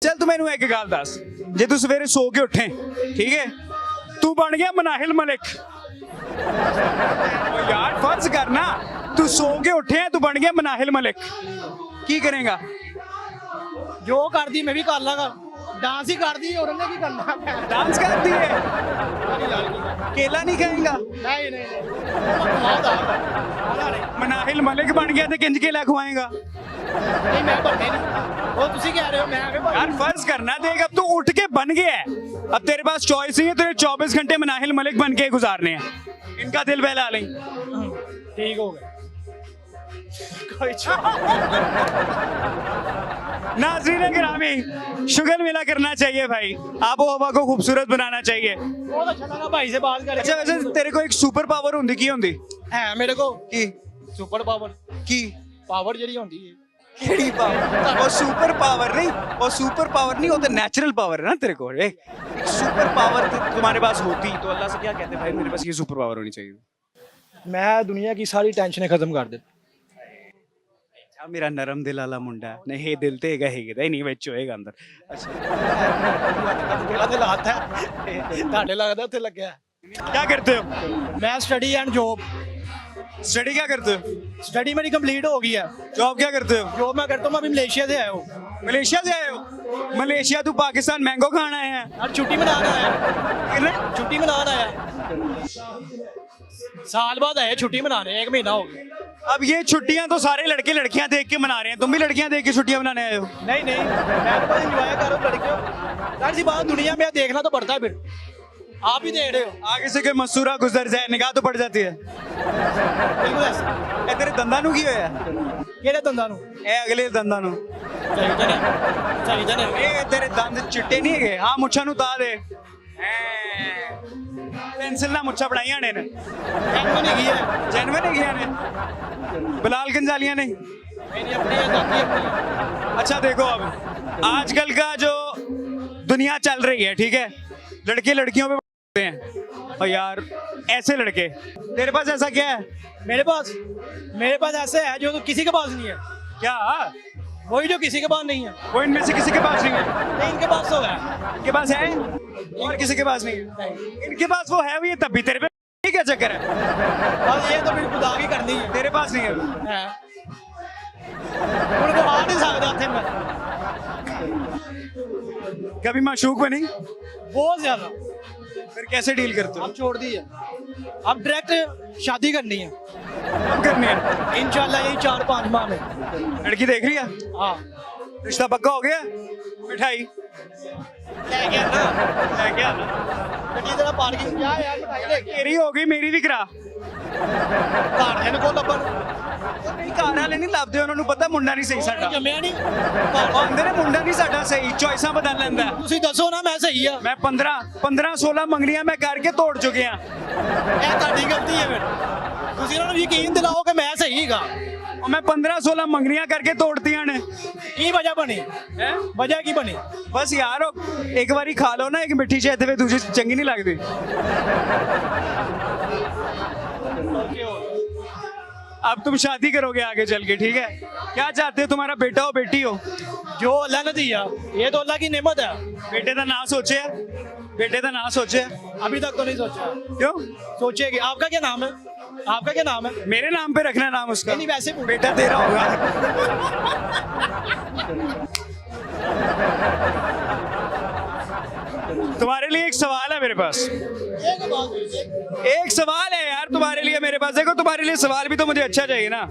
चल तू मैनू एक गल दस, जे तू सवेरे सो के उठे, ठीक है, तू बन गया मनाहिल मलिक। ओ यार फर्ज करना, तू सो के उठे, तू बन गया मनाहिल मलिक, की करेगा? जो कर दी मैं भी कर लागा, डांस ही कर दी और उन्हें की करना। डांस करती है, केला नहीं खाएगा? नहीं नहीं मनाहिल मलिक बन गया तो किंज केला खुआएगा? नहीं मैं बनने नहीं, वो तुसी कह रहे हो मैं आगे यार फर्ज करना, देख अब तू उठ के बन गया है, अब तेरे पास चॉइस नहीं है, तेरे 24 घंटे मनाहिल मलिक बन के गुजारने हैं। इनका दिल बहला लें। ठीक हो गया। नाज़रीन गिरामी, शुगर मिला करना चाहिए भाई, आबो हवा को खूबसूरत बनाना चाहिए। बहुत अच्छा लगा भाई से बात करके। अच्छा वैसे तेरे को एक सुपर पावर होंदी की होंदी? है मेरे को की सुपर पावर की पावर ਜਿਹੜੀ ਹੁੰਦੀ ਹੈ केड़ी पावर? वो सुपर पावर नहीं, वो सुपर पावर नहीं, वो तो नेचुरल पावर है ना तेरे को। एक सुपर पावर तुम्हारे पास होती तो अल्लाह से क्या कहते भाई मेरे पास ये सुपर पावर होनी चाहिए। मैं दुनिया की सारी टेंशनें खत्म कर दे। अच्छा मेरा नरम दिल वाला मुंडा नहीं, दिल ते हैगा ही नहीं ਵਿੱਚ ਹੋਏਗਾ ਅੰਦਰ। अच्छा ਜਿਹੜਾ ਤੇ ਲਾਤ ਹੈ ਤੁਹਾਡੇ ਲੱਗਦਾ ਉੱਥੇ ਲੱਗਿਆ। क्या करते हो? मैं स्टडी एंड जॉब। स्टडी क्या करते हो? स्टडी मेरी कंप्लीट हो गई है। जॉब क्या करते हो? जॉब मैं करता हूँ, मैं अभी मलेशिया से आया हूँ। मलेशिया से आए हो? मलेशिया तू पाकिस्तान मैंगो खाना आया है? और छुट्टी मनाना आया, कितने? छुट्टी मनाना आया, साल बाद आया छुट्टी मनाने, 1 महीना हो गया। अब ये छुट्टियां तो सारे लड़के लड़कियां देख के मना रहे हैं, तुम भी लड़कियां देख के छुट्टियां मनाने आए हो? नहीं नहीं मैं तो बस एंजॉय कर रहा हूँ लड़कियों। यार सी बात दुनिया में देखना तो पड़ता है, फिर आप ही देख रहे हो। आगे से कोई मसूरा गुजर जाए निगाह तो पड़ जाती है। बिल्कुल ऐसा। ए तेरे दंदा नु की होया? ਕਿਹੜੇ ਦੰਦਾਂ ਨੂੰ? ए अगले दंदा नु ਚਾਹੀਦਾ ਨਹੀਂ, ਚਾਹੀਦਾ ਨਹੀਂ। ए तेरे दंद चिट्टे नहीं है? हाँ मुच्छा नु ता दे, पेंसिल ना मुच्छा बढ़ाइया ने ਜੈਨੂਨ ਹੈਗੀ ਹੈ। जेनवन है ने बिलाल गंजालिया ने। मेरी अपनी है, जाती अपनी है। अच्छा देखो अब आजकल का जो दुनिया चल रही है, ठीक है, लड़के लड़कियों पे हैं और यार ऐसे लड़के, तेरे पास ऐसा क्या है? मेरे पास ऐसे है जो तो किसी के पास नहीं है। क्या? वही जो किसी के पास नहीं है। वो इनमें से किसी के पास नहीं है? नहीं इनके पास तो है। इनके पास है और किसी के पास नहीं है? इनके पास वो है भी है, तब भी तेरे पे क्या चक्कर है? बस ये तो फिर खुदा की करनी है। तेरे पास नहीं है? उनको आ नहीं सकता थे मैं। कभी माशूक बनी? बहुत ज्यादा। फिर कैसे डील करते हो? अब छोड़ दी है, अब डायरेक्ट शादी करनी है कब करनी है? इंशाल्लाह यही 4-5 माह में। लड़की देख लिया? हाँ रिश्ता पक्का हो गया? मिठाई लेके आना, लेके आना। ਗੱਡੀ ਤੇਰਾ ਪਾਰਕਿੰਗ ਜਾ यार मिठाई लेके तेरी हो गई, मेरी भी करा। ਘਰ ਦੇ ਨੂੰ ਕੋ ਲੱਭਣ ਨਹੀਂ ਘਰ ਵਾਲੇ ਨਹੀਂ ਲੱਭਦੇ, ਉਹਨਾਂ ਨੂੰ ਪਤਾ ਮੁੰਡਾ ਨਹੀਂ ਸਹੀ ਸਾਡਾ। ਜੰਮਿਆ ਨਹੀਂ। ਆਂਦੇ ਨੇ ਮੁੰਡਾ ਨਹੀਂ ਸਾਡਾ ਸਹੀ, ਚੋਇਸਾਂ ਬਦਲ ਲੈਂਦਾ। ਤੁਸੀਂ ਦੱਸੋ ਨਾ ਮੈਂ ਸਹੀ ਆ। ਮੈਂ 15-16 ਮੰਗਣੀਆਂ ਮੈਂ ਕਰਕੇ ਤੋੜ ਚੁੱਕਿਆ। ਇਹ ਤੁਹਾਡੀ ਗਲਤੀ ਹੈ। ਫਿਰ ਤੁਸੀਂ ਉਹਨਾਂ ਨੂੰ ਯਕੀਨ ਦਿਲਾਓ ਕਿ ਮੈਂ ਸਹੀ ਹੈਗਾ। और मैं 15-16 मंगनियां करके तोड़तियां ने। ਕੀ ਵਜ੍ਹਾ ਬਣੀ? ਵਜ੍ਹਾ ਕੀ ਬਣੀ? बस यार एक बारी खा लो ना, एक मिठी शहद पे दूसरी चंगी नहीं लगती। अब तुम शादी करोगे आगे चल के, ठीक है, क्या चाहते हो? तुम्हारा बेटा हो बेटी हो? जो अल्लाह ने दिया ये तो अल्लाह की नेमत है। बेटे का नाम सोचे? बेटे का नाम सोचे? अभी तक तो नहीं सोचा। क्यों? सोचेगी। आपका क्या नाम है? आपका क्या नाम है? मेरे नाम पे रखना नाम उसका। नहीं वैसे बेटा तेरा होगा। तुम्हारे लिए एक सवाल है मेरे पास, एक सवाल है यार तुम्हारे लिए मेरे पास। देखो तुम्हारे लिए सवाल भी तो मुझे अच्छा चाहिए ना।